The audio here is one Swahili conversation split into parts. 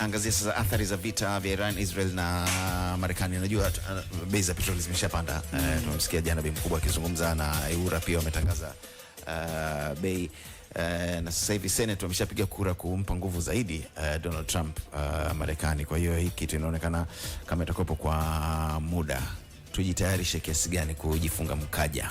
Tukiangazia sasa athari za vita vya Iran, Israel na Marekani. Najua bei za petroli zimeshapanda. Tumemsikia jana bei mkubwa akizungumza, na EURA pia wametangaza bei na sasa hivi Senate wameshapiga kura kumpa nguvu zaidi Donald Trump Marekani. Kwa hiyo hii kitu inaonekana kama itakuwepo kwa muda. Tujitayarishe kiasi gani kujifunga mkaja?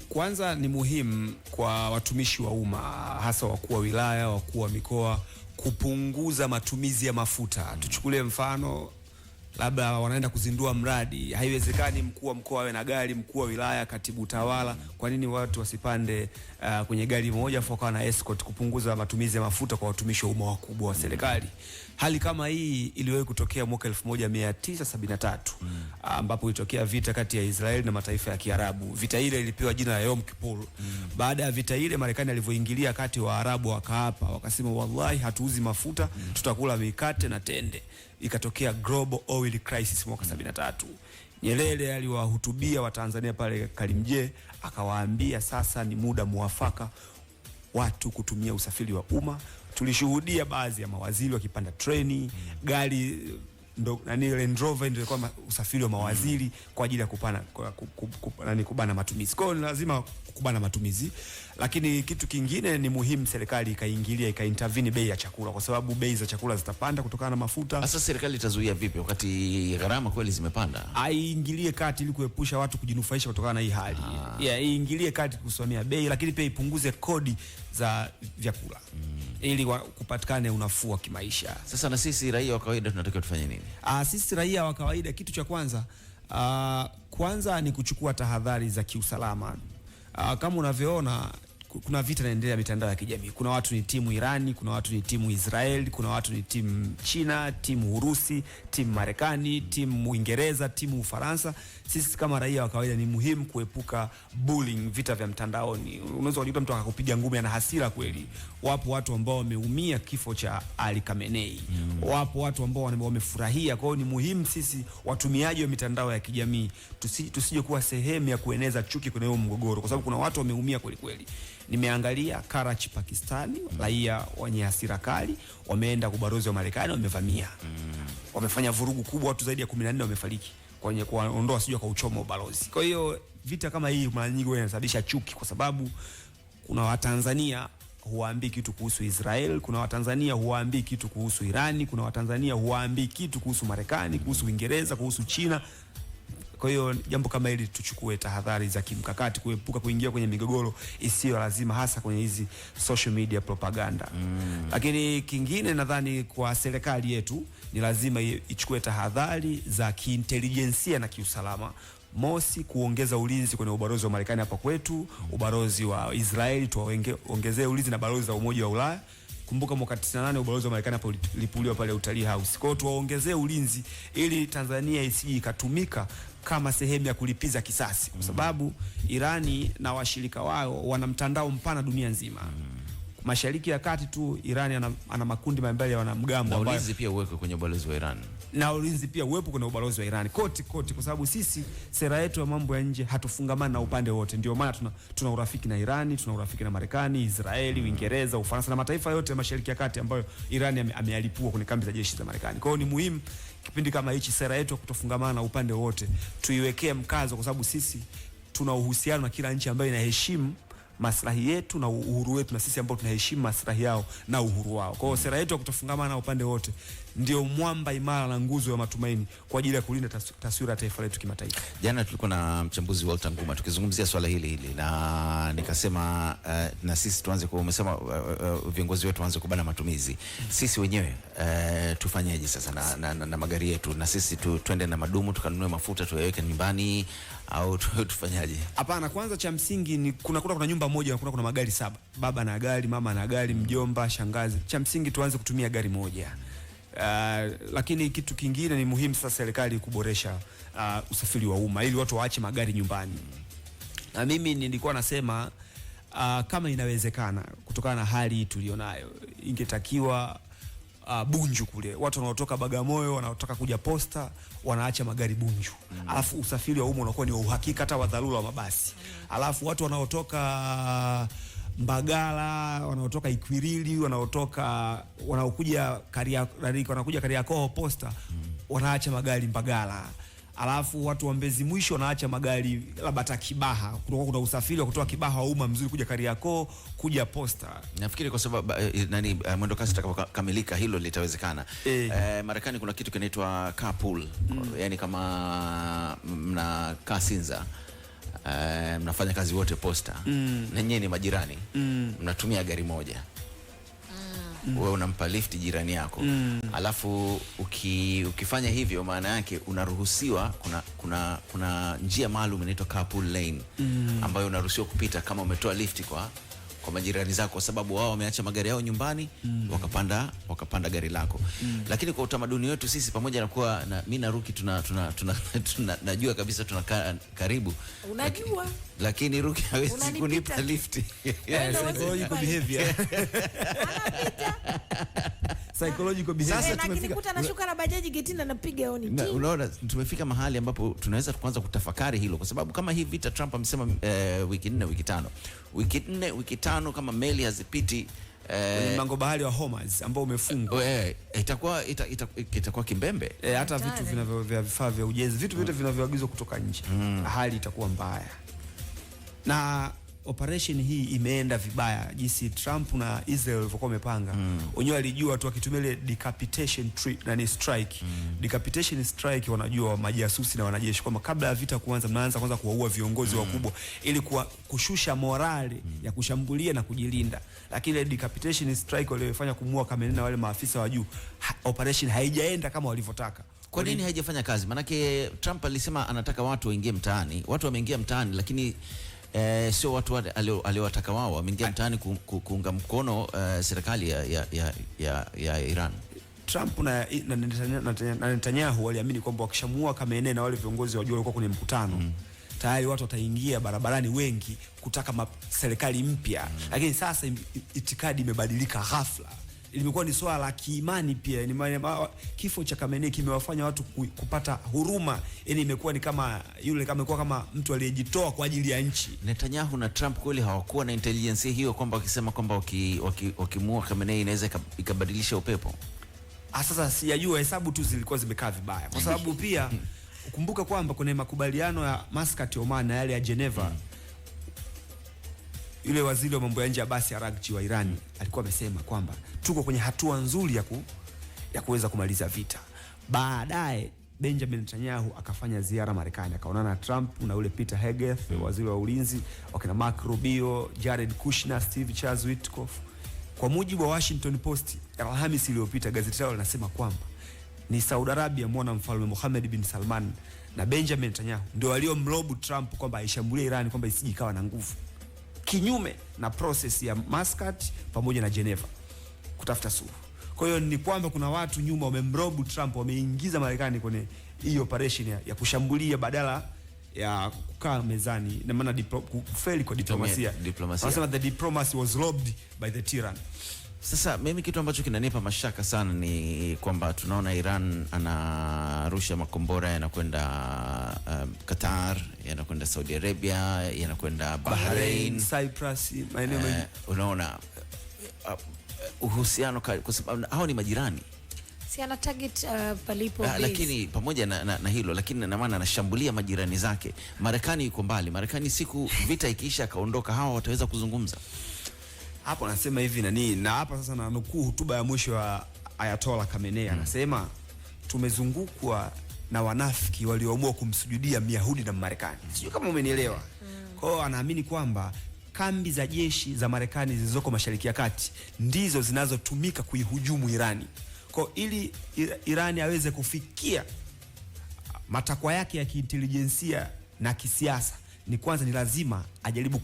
Kwanza ni muhimu kwa watumishi wa umma, hasa wakuu wa wilaya, wakuu wa mikoa, kupunguza matumizi ya mafuta. Tuchukulie mfano, labda wanaenda kuzindua mradi. Haiwezekani mkuu wa mkoa awe na gari, mkuu wa wilaya, katibu tawala. Kwa nini watu wasipande kwenye gari moja afu wakawa na escort, kupunguza matumizi ya mafuta kwa watumishi wa umma wakubwa wa serikali? Hali kama hii iliwahi kutokea mwaka 1973 ambapo ilitokea vita kati ya Israeli na mataifa ya Kiarabu. Vita ile ilipewa jina la Yom Kippur. Baada ya vita ile, Marekani alivyoingilia kati, wa Arabu wakaapa, wakasema wallahi hatuuzi mafuta, tutakula mikate na tende. Ikatokea global oil crisis mwaka 73. Nyerere aliwahutubia Watanzania pale Karimjee, akawaambia sasa ni muda muafaka watu kutumia usafiri wa umma. Tulishuhudia baadhi ya mawaziri wakipanda treni, gari ndo Land Rover ndio ilikuwa usafiri wa mawaziri kwa ajili ya kubana matumizi. Kwa hiyo lazima kubana matumizi. Lakini kitu kingine ni muhimu, serikali ikaingilia, ikaintervene bei ya chakula, kwa sababu bei za chakula zitapanda kutokana na mafuta. Sasa serikali itazuia vipi wakati gharama kweli zimepanda? Aiingilie kati ili kuepusha watu kujinufaisha kutokana na hii hali. Iingilie kati kusimamia bei, lakini pia ipunguze kodi za vyakula ili kupatikane unafuu wa kimaisha. Sasa na sisi raia wa kawaida tunatakiwa tufanye nini? Sisi raia wa kawaida, kitu cha kwanza ni kuchukua tahadhari za kiusalama. Kama unavyoona, kuna vita inaendelea mitandao ya kijamii. Kuna watu ni timu Irani, kuna watu ni timu Israel, kuna watu ni timu China, timu Urusi, timu Marekani, timu Uingereza, timu Ufaransa. Sisi kama raia wa kawaida ni muhimu kuepuka bullying, vita vya mtandaoni. Unaweza kujuta mtu akakupiga ngumi na hasira kweli. Wapo watu ambao wameumia kifo cha Ali Khamenei. Wapo watu ambao wamefurahia. Kwa hiyo ni muhimu sisi watumiaji wa mitandao ya kijamii tusije kuwa sehemu ya kueneza chuki kwenye huo mgogoro, kwa sababu kuna watu wameumia kweli kweli. Nimeangalia Karachi, Pakistani, raia wenye hasira kali wameenda kwa balozi wa Marekani, wamevamia. Wamefanya vurugu kubwa, watu zaidi ya 14 wamefariki kwenye kuondoa sijui kwa uchomo balozi. Kwa hiyo vita kama hii mara nyingi inasababisha chuki, kwa sababu kuna Watanzania huwaambii kitu kuhusu Israel, kuna Watanzania huwaambii kitu kuhusu Irani, kuna Watanzania huwaambii kitu kuhusu Marekani, kuhusu Uingereza, kuhusu China. Kwa hiyo jambo kama hili tuchukue tahadhari za kimkakati kuepuka kuingia kwenye migogoro isiyo lazima, hasa kwenye hizi social media propaganda. Lakini kingine, nadhani kwa serikali yetu ni lazima ichukue tahadhari za kiintelijensia na kiusalama. Mosi, kuongeza ulinzi kwenye ubalozi wa Marekani hapa kwetu, ubalozi wa Israeli tuongezee ulinzi, na balozi za Umoja wa Ulaya. Kumbuka mwaka 98 ubalozi wa Marekani hapo ulipuliwa pale Utalii House. Kwa hiyo tuwaongezee ulinzi ili Tanzania isije ikatumika kama sehemu ya kulipiza kisasi, kwa sababu Irani na washirika wao wana mtandao mpana dunia nzima. Mashariki ya Kati tu Irani ana makundi mbalimbali ya wanamgambo, na ulinzi pia uweke kwenye ubalozi wa Iran. Na ulinzi pia uwepo kwenye ubalozi wa Iran kote, kwa sababu sisi sera yetu ya mambo ya nje hatufungamani na upande wote. Ndio maana tuna urafiki na Irani, tuna urafiki na Marekani, Israeli, Uingereza, Ufaransa na mataifa yote ya Mashariki ya Kati ambayo Irani ameyalipua kwenye kambi za jeshi za Marekani. Kwa hiyo ni muhimu kipindi kama hichi sera yetu ya kutofungamana na upande wote tuiwekee mkazo, kwa sababu sisi tuna uhusiano na kila nchi ambayo inaheshimu maslahi yetu na uhuru wetu, na sisi ambao tunaheshimu maslahi yao na uhuru wao. Kwa hiyo sera yetu ya kutofungamana na upande wote ndio mwamba imara na nguzo ya matumaini kwa ajili ya kulinda taswira ya taifa letu kimataifa. Jana tulikuwa na mchambuzi Walter Nguma tukizungumzia swala hili na nikasema na sisi tuanze umesema viongozi wetu waanze kubana matumizi. Sisi wenyewe tufanyeje sasa na magari yetu, na sisi twende na madumu tukanunue mafuta tuyaweke nyumbani au tufanyaje? Hapana, kwanza cha msingi ni kuna nyumba moja na kuna magari 7. Baba na gari, mama na gari, mjomba, shangazi. Cha msingi tuanze kutumia gari moja. Lakini kitu kingine ni muhimu sasa serikali kuboresha usafiri wa umma ili watu waache magari nyumbani. Na mimi nilikuwa nasema kama inawezekana, kutokana na hali tulionayo, ingetakiwa Bunju kule watu wanaotoka Bagamoyo wanaotaka kuja Posta wanaacha magari Bunju. Alafu usafiri wa umma unakuwa ni wa uhakika, hata wa dharura wa mabasi. Alafu watu wanaotoka Mbagala, wanaotoka Ikwirili, wanaokuja Kariakoo Posta, wanaacha magari Mbagala. Alafu watu wa Mbezi Mwisho wanaacha magari labda Kibaha. Kuna usafiri wa kutoka Kibaha wa umma mzuri kuja Kariakoo, kuja Posta. Nafikiri kwa sababu mwendo kasi utakapokamilika hilo litawezekana. Marekani kuna kitu kinaitwa carpool. Yaani kama mnakaa Sinza, mnafanya kazi wote Posta, na nyinyi ni majirani, mnatumia gari moja. Wewe unampa lift jirani yako. Alafu ukifanya hivyo, maana yake unaruhusiwa, kuna njia maalum inaitwa carpool lane, ambayo unaruhusiwa kupita kama umetoa lift kwa majirani zako, kwa sababu wao wameacha magari yao nyumbani, wakapanda gari lako. Lakini kwa utamaduni wetu sisi, pamoja na kuwa mimi na Ruki najua kabisa tunakaa karibu, unajua, lakini Ruki hawezi kunipa lift. Psychological behavior. Psychological behavior. Sasa tumefika, nashuka na bajaji getini napiga honi. Unaona, tumefika mahali ambapo tunaweza kuanza kutafakari hilo, kwa sababu kama hii vita Trump amesema wiki 4 wiki 5 kama meli hazipiti kwenye mlango bahari wa Hormuz ambao umefungwa, itakuwa kimbembe. Hata vitu vifaa vya ujenzi, vitu vyote vinavyoagizwa kutoka nje, hali itakuwa mbaya. Na operation hii imeenda vibaya jinsi Trump na Israel walivyokuwa wamepanga. Wenyewe walijua tu wakitumia ile decapitation strike. Decapitation strike, wanajua majasusi na wanajeshi kwamba kabla ya vita kuanza, mnaanza kwanza kuwaua viongozi wakubwa ili kushusha morali ya kushambulia na kujilinda. Lakini ile decapitation strike waliofanya kumua Khamenei na wale maafisa wa juu, operation haijaenda kama walivyotaka. Kwa nini haijafanya kazi? Manake Trump alisema anataka watu waingie mtaani. Watu wameingia mtaani, lakini sio watu aliowataka wao. Wameingia mtaani kuunga mkono serikali ya Iran. Trump na Netanyahu waliamini kwamba wakishamuua Khamenei na wale viongozi wa juu walikuwa kwenye mkutano, tayari watu wataingia barabarani wengi kutaka serikali mpya. Lakini sasa itikadi imebadilika ghafla. Limekuwa ni swala la kiimani pia. Kifo cha Khamenei kimewafanya watu kupata huruma. Yaani imekuwa ni kama kama mtu aliyejitoa kwa ajili ya nchi. Netanyahu na Trump kweli hawakuwa na intelligence hiyo, kwamba wakisema kwamba wakimuua Khamenei inaweza ikabadilisha upepo. Sasa sijajua, hesabu tu zilikuwa zimekaa vibaya. Kwa sababu pia ukumbuka kwamba kwenye makubaliano ya Muscat Oman na yale ya Geneva, yule waziri wa mambo ya nje Abbas Araghchi wa Irani alikuwa amesema kwamba tuko kwenye hatua nzuri ya kuweza kumaliza vita. Baadaye Benjamin Netanyahu akafanya ziara Marekani, akaonana na Trump na yule Peter Hegseth, waziri wa ulinzi, wakina Mark Rubio, Jared Kushner, Steve Charles Witkoff. Kwa mujibu wa Washington Post Alhamisi iliyopita, gazeti lao linasema kwamba ni Saudi Arabia, mwana mfalme Mohammed bin Salman na Benjamin Netanyahu ndio waliomlobu Trump kwamba aishambulie Iran, kwamba isije ikawa na nguvu, kinyume na process ya Muscat pamoja na Geneva kutafuta suluhu. Kwa hiyo ni kwamba kuna watu nyuma wamemrobu Trump, wameingiza Marekani kwenye hii operation ya kushambulia badala ya kukaa mezani, na maana kufeli kwa diplomasia. Wanasema the diplomacy was robbed by the tyranny. Sasa mimi kitu ambacho kinanipa mashaka sana ni kwamba tunaona Iran anarusha makombora yanakwenda Qatar, yanakwenda Saudi Arabia, yanakwenda Bahrain, Cyprus, maeneo mengi. Unaona uhusiano, kwa sababu hao ni majirani. Si ana target palipo base. Lakini pamoja na hilo, lakini na maana anashambulia majirani zake. Marekani yuko mbali. Marekani siku vita ikiisha akaondoka, hawa wataweza kuzungumza. Hapo anasema hivi na hapa sasa na nukuu hotuba ya mwisho wa Ayatollah Khamenei, anasema tumezungukwa na wanafiki walioamua kumsujudia Myahudi na Marekani. Sijui kama umenielewa. Kwa hiyo anaamini kwamba kambi za jeshi za Marekani zilizoko Mashariki ya Kati ndizo zinazotumika kuihujumu Irani. Kwa ili Irani aweze kufikia matakwa yake ya kiintelijensia na kisiasa, ni kwanza ni lazima ajaribu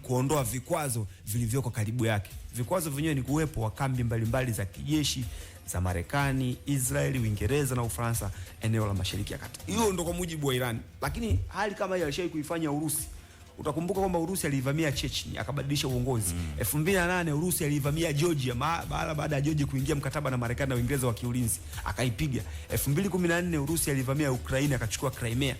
kuondoa vikwazo vilivyoko karibu yake. Vikwazo vyenyewe ni kuwepo wa kambi mbalimbali za kijeshi za Marekani, Israeli, Uingereza na Ufaransa eneo la Mashariki ya Kati. Hiyo ndo kwa mujibu wa Irani. Lakini hali kama hiyo alishawahi kuifanya Urusi. Utakumbuka kwamba Urusi alivamia Chechnya akabadilisha uongozi. 2008 Urusi alivamia Georgia baada ya Georgia kuingia mkataba na Marekani na Uingereza wa kiulinzi, akaipiga. 2014 Urusi alivamia Ukraine akachukua Crimea.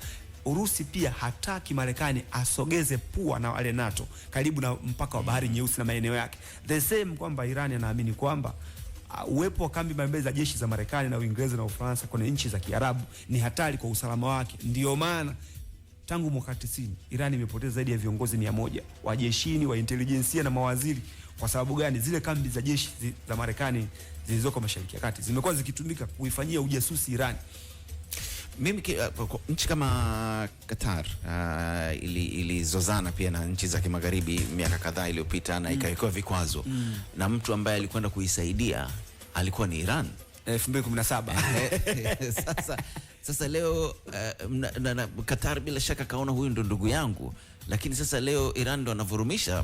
Urusi pia hataki Marekani asogeze pua na wale NATO karibu na mpaka wa Bahari Nyeusi na maeneo yake. The same kwamba Iran anaamini kwamba uwepo wa kambi mbalimbali za jeshi za Marekani na Uingereza na Ufaransa kwenye nchi za Kiarabu ni hatari kwa usalama wake. Ndio maana tangu mwaka 90 Iran imepoteza zaidi ya viongozi 100 wa jeshini, wa intelijensia na mawaziri. Kwa sababu gani? Zile kambi za jeshi za Marekani zilizoko Mashariki ya Kati zimekuwa zikitumika kuifanyia ujasusi Iran. Mimi nchi kama Qatar ilizozana pia na nchi za kimagharibi miaka kadhaa iliyopita na ikawekewa vikwazo na mtu ambaye alikwenda kuisaidia alikuwa ni Iran 2017. Sasa leo Qatar bila shaka kaona huyu ndo ndugu yangu, lakini sasa leo Iran ndo anavurumisha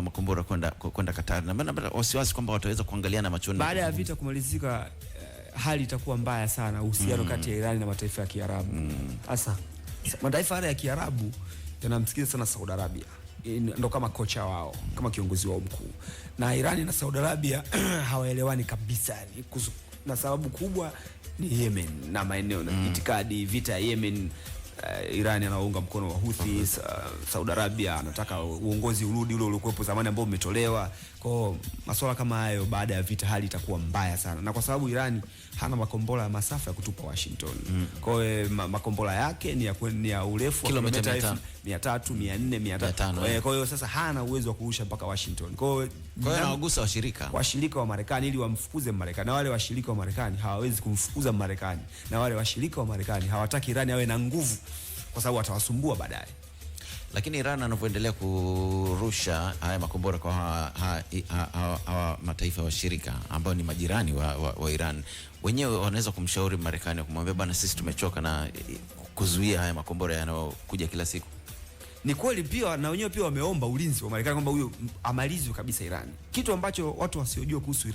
makombora kwenda Qatar, na maana wasiwasi kwamba wataweza kuangaliana machoni baada ya vita kumalizika. Hali itakuwa mbaya sana uhusiano kati ya Iran na mataifa ya Kiarabu. Hasa mataifa haya ya Kiarabu yanamsikiliza sana Saudi Arabia, ndo kama kocha wao, kama kiongozi wao mkuu, na Iran na Saudi Arabia hawaelewani kabisa, na sababu kubwa ni Yemen na maeneo na itikadi vita ya Yemen. Iran anaunga mkono wa Houthi, Saudi Arabia anataka uongozi urudi ule uliokuwepo zamani ambao umetolewa. Kwa masuala kama hayo, baada ya vita hali itakuwa mbaya sana, na kwa sababu Iran hana makombora ya masafa ya kutupa Washington. Kwa hiyo makombora yake ni ya urefu wa kilomita 300, 400, 500. Kwa hiyo sasa hana uwezo wa kurusha mpaka Washington. Kwa hiyo anawagusa washirika wa Marekani ili wamfukuze Marekani, na wale washirika wa Marekani hawawezi kumfukuza Marekani, na wale washirika wa Marekani hawataki Iran awe na nguvu kwa sababu atawasumbua baadaye. Lakini Iran anavyoendelea kurusha haya makombora kwa hawa mataifa washirika ambao ni majirani wa Iran, wenyewe wanaweza kumshauri Marekani kumwambia bana, sisi tumechoka na kuzuia haya makombora yanayokuja kila siku. Ni kweli pia, na wenyewe pia wameomba ulinzi wa Marekani kwamba huyo amalizwe kabisa Iran. Kitu ambacho watu wasiojua kuhusu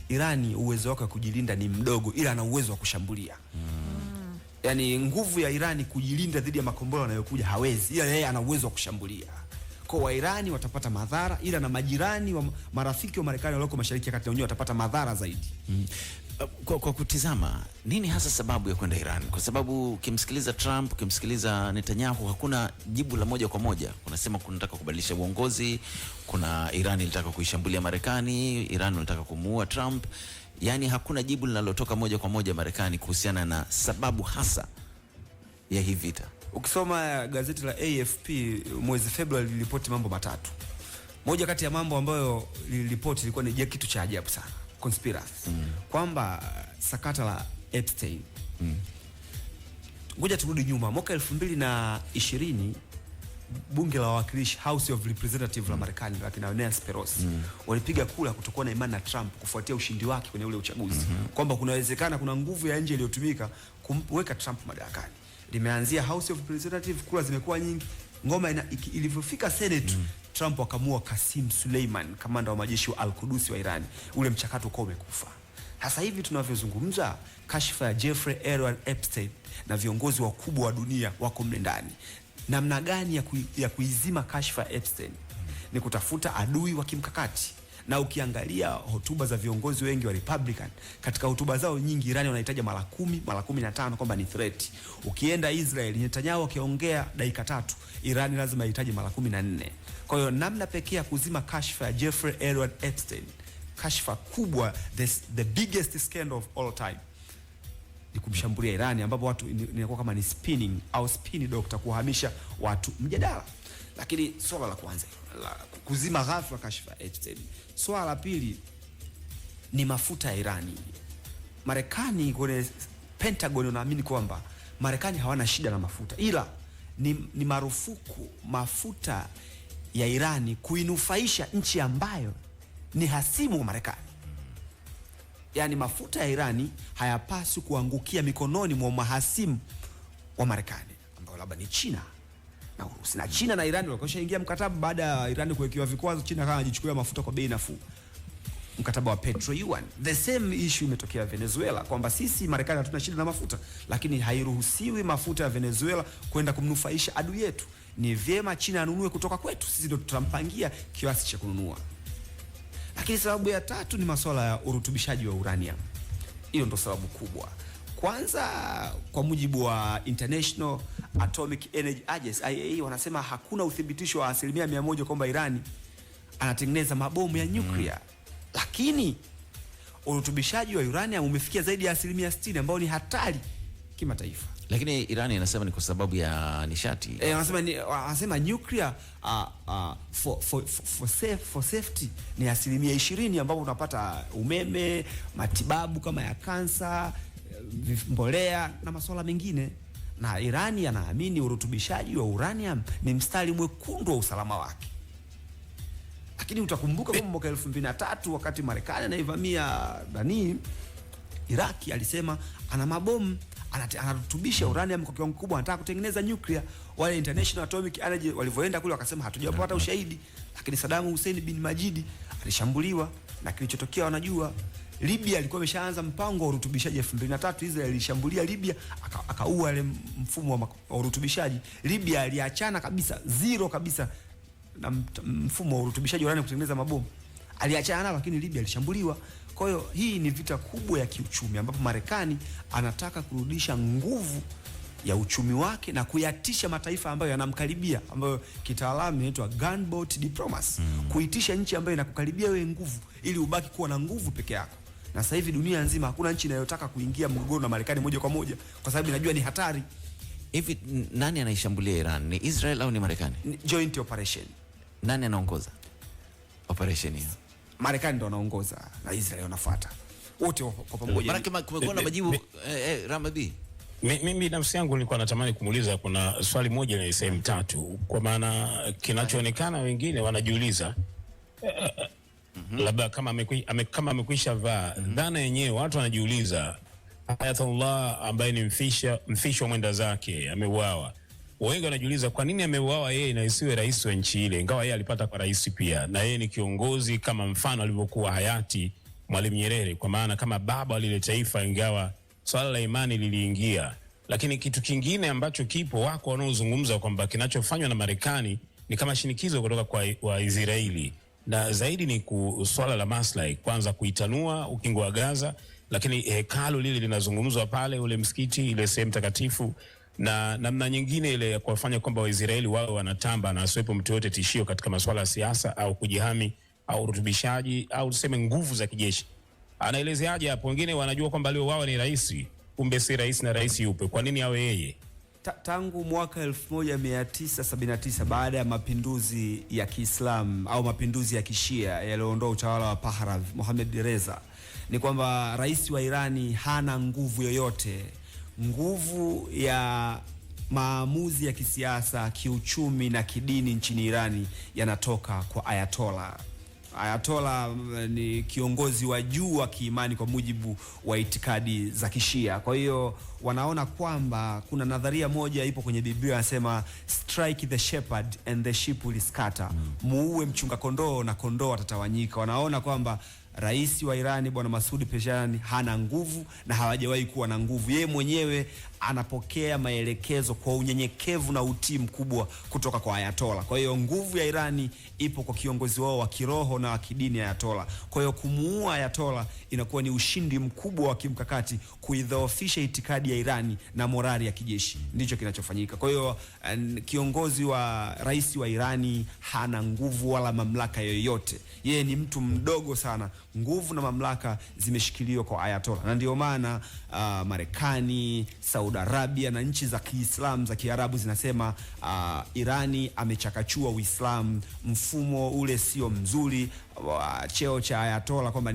Iran uwezo wake wa kujilinda ni mdogo, ila ana uwezo wa kushambulia. Yani nguvu ya Irani kujilinda dhidi ya makombora yanayokuja hawezi, ila yeye ana uwezo wa kushambulia. Kwa Wairani watapata madhara, ila na majirani wa marafiki wa Marekani walioko Mashariki ya Kati wenyewe watapata madhara zaidi. Kwa kutizama nini hasa sababu ya kwenda Iran? Kwa sababu ukimsikiliza Trump, ukimsikiliza Netanyahu, hakuna jibu la moja kwa moja. Kunasema kunataka kubadilisha uongozi, kuna Iran ilitaka kuishambulia Marekani, Iran ilitaka kumuua Trump. Yani hakuna jibu linalotoka moja kwa moja Marekani kuhusiana na sababu hasa ya hii vita. Ukisoma gazeti la AFP mwezi Februari liliripoti mambo matatu. Moja kati ya mambo ambayo liliripoti ilikuwa ni kitu cha ajabu sana, conspiracy. Kwamba sakata la Epstein. Ngoja turudi nyuma, mwaka 2020 bunge la wawakilishi, House of Representatives la Marekani, lakini Nancy Pelosi walipiga kura kutokuwa na imani na Trump kufuatia ushindi wake kwenye ule uchaguzi, kwamba kunawezekana kuna nguvu ya nje iliyotumika kumweka Trump madarakani. Limeanzia House of Representatives, kura zimekuwa nyingi, ngoma ilivyofika Senate, Trump akamua Qasim Suleiman, kamanda wa majeshi wa Al-Quds wa Iran. Ule mchakato uko umekufa. Sasa hivi tunavyozungumza, kashfa ya Jeffrey Epstein na viongozi wakubwa wa dunia wako mle ndani. Namna gani ya kuizima kashfa ya Epstein? Ni kutafuta adui wa kimkakati. Na ukiangalia hotuba za viongozi wengi wa Republican, katika hotuba zao nyingi Iran wanahitaji mara 10, mara 15 kwamba ni threat. Ukienda Israel, Netanyahu akiongea dakika 3, Iran lazima ihitaji mara 14. Kwa hiyo namna pekee ya kuzima kashfa ya Jeffrey Epstein, kashfa kubwa, the biggest scandal of all time, ni kumshambulia Iran, ambapo watu inakuwa kama ni spinning au spin doctor, kuhamisha watu mjadala. Lakini swala la kwanza la kuzima ghafla kashfa Epstein. Swala la pili ni mafuta ya Irani. Marekani kwenye Pentagon wanaamini kwamba Marekani hawana shida na mafuta, ila ni marufuku mafuta ya Irani kuinufaisha nchi ambayo ni hasimu wa Marekani. Yani mafuta ya Irani hayapaswi kuangukia mikononi mwa mahasimu wa Marekani ambao labda ni China na Urusi. Na China na Iran walikwishaingia mkataba baada ya Iran kuwekewa vikwazo. China kama anajichukulia mafuta kwa bei nafuu, mkataba wa Petro Yuan. The same issue imetokea Venezuela, kwamba sisi Marekani hatuna shida na mafuta, lakini hairuhusiwi mafuta ya Venezuela kwenda kumnufaisha adui yetu. Ni vyema China anunue kutoka kwetu, sisi ndio tutampangia kiasi cha kununua. Lakini sababu ya tatu ni masuala ya urutubishaji wa uranium. Hiyo ndio sababu kubwa. Kwanza, kwa mujibu wa International Atomic Energy Agency IAEA, wanasema hakuna uthibitisho wa 100% kwamba Irani anatengeneza mabomu ya nyuklia, lakini urutubishaji wa uranium umefikia zaidi ya 60%, ambao ni hatari kimataifa. Lakini Irani inasema ni kwa sababu ya nishati. Wanasema nuclear for safety ni 20%, ambapo unapata umeme, matibabu kama ya kansa, mbolea na masuala mengine. Na Irani anaamini urutubishaji wa uranium ni mstari mwekundu wa usalama wake. Lakini utakumbuka kwamba mwaka 2003 wakati Marekani anaivamia Iraki, alisema ana mabomu, anarutubisha uranium kwa kiwango kikubwa, anataka kutengeneza nuclear. Wale International Atomic Energy walivyoenda kule wakasema hatujapata ushahidi. Lakini Saddam Hussein bin Majid alishambuliwa, na kilichotokea wanajua. Libya alikuwa ameshaanza mpango wa urutubishaji 2003. Israel ilishambulia Libya, akaua ile mfumo wa urutubishaji. Libya aliachana kabisa, zero kabisa na mfumo wa urutubishaji wa uranium kutengeneza mabomu. Aliachana, lakini Libya ilishambuliwa. Kwa hiyo hii ni vita kubwa ya kiuchumi, ambapo Marekani anataka kurudisha nguvu ya uchumi wake na kuyatisha mataifa ambayo yanamkaribia, ambayo kitaalamu inaitwa gunboat diplomacy. Kuitisha nchi ambayo inakukaribia wewe nguvu ili ubaki kuwa na nguvu peke yako. Na sasa hivi dunia nzima hakuna nchi inayotaka kuingia mgogoro na Marekani moja kwa moja, kwa sababu inajua ni hatari. Hivi nani anaishambulia Iran? Ni Israel au ni Marekani? Joint operation. Nani anaongoza operation hiyo? Marekani ndo anaongoza na Israel wanafuata. Wote kwa pamoja. Maana kumekuwa na majibu Ramabi. Mimi nafsi yangu nilikuwa natamani kumuuliza, kuna swali moja na sehemu tatu, kwa maana kinachoonekana wengine wanajiuliza labda kama amekwisha vaa dhana yenyewe, watu wanajiuliza Ayatollah ambaye ni mfisho mwenda zake ameuawa. Wengi wanajiuliza kwa nini ameuawa yeye na isiwe rais wa nchi ile, ingawa yeye alipata kwa rais pia, na yeye ni kiongozi kama mfano alivyokuwa hayati Mwalimu Nyerere, kwa maana kama baba lile taifa, ingawa swala la imani liliingia. Lakini kitu kingine ambacho kipo, wako wanaozungumza kwamba kinachofanywa na Marekani ni kama shinikizo kutoka kwa Israeli, na zaidi ni swala la maslahi, kwanza kuitanua ukingo wa Gaza, lakini hekalu lile linazungumzwa pale, ule msikiti, ile sehemu takatifu, na namna nyingine ile ya kuwafanya kwamba Waisraeli wao wanatamba na asiwepo mtu yote tishio katika masuala ya siasa au kujihami au urutubishaji au tuseme nguvu za kijeshi. Anaelezeaje hapo? Wengine wanajua kwamba leo wao ni rais, kumbe si rais, na rais yupe. Kwa nini awe yeye? Tangu mwaka 1979 baada ya mapinduzi ya Kiislamu au mapinduzi ya Kishia yalioondoa utawala wa Pahlavi Mohammad Reza, ni kwamba rais wa Irani hana nguvu yoyote. Nguvu ya maamuzi ya kisiasa, kiuchumi na kidini nchini Irani yanatoka kwa Ayatollah. Ayatollah ni kiongozi wa juu wa kiimani kwa mujibu wa itikadi za Kishia. Kwa hiyo wanaona kwamba kuna nadharia moja ipo kwenye Biblia, anasema strike the shepherd and the sheep will scatter. Muue mchunga kondoo na kondoo watatawanyika. Wanaona kwamba rais wa Irani Bwana Masoud Pezeshkian hana nguvu na hawajawahi kuwa na nguvu. Yeye mwenyewe anapokea maelekezo kwa unyenyekevu na utii mkubwa kutoka kwa Ayatollah. Kwa hiyo nguvu ya Irani ipo kwa kiongozi wao wa kiroho na wa kidini Ayatollah. Kwa hiyo kumuua Ayatollah inakuwa ni ushindi mkubwa wa kimkakati kuidhoofisha itikadi ya Irani na morali ya kijeshi. Ndicho kinachofanyika. Kwa hiyo kiongozi wa rais wa Irani hana nguvu wala mamlaka yoyote. Yeye ni mtu mdogo sana. Nguvu na mamlaka zimeshikiliwa kwa Ayatollah. Na ndio maana Marekani, Saudi Arabia na nchi za Kiislamu za Kiarabu zinasema Irani amechakachua Uislamu, mfumo ule sio mzuri. Cheo cha Ayatollah kwamba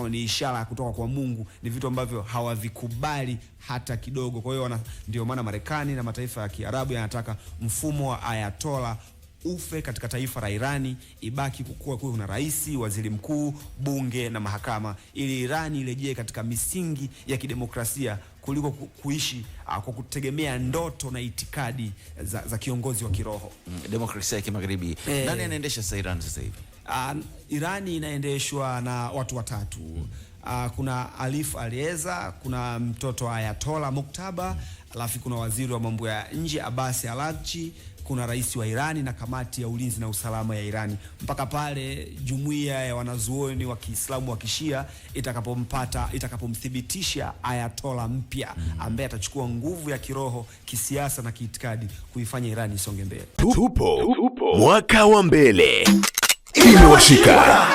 ni ishara kutoka kwa Mungu, ni vitu ambavyo hawavikubali hata kidogo. Kwa hiyo ndio maana Marekani na mataifa ya Kiarabu yanataka mfumo wa Ayatollah ufe katika taifa la Irani, ibaki kuwa kuna rais, waziri mkuu, bunge na mahakama, ili Irani irejee katika misingi ya kidemokrasia kuliko kuishi kwa kutegemea ndoto na itikadi za kiongozi wa kiroho. Demokrasia ya kimagharibi. Nani anaendesha sasa Iran sasa hivi? Irani inaendeshwa na watu watatu. kuna Alif Alieza, kuna mtoto wa Ayatollah Muktaba, alafu kuna waziri wa mambo ya nje Abbas Araghchi, kuna rais wa Irani na kamati ya ulinzi na usalama ya Irani, mpaka pale jumuiya ya wanazuoni wa Kiislamu wa Kishia itakapomthibitisha Ayatollah mpya ambaye atachukua nguvu ya kiroho, kisiasa na kiitikadi kuifanya Irani isonge mbele. Tupo mwaka wa mbele. Imewashika.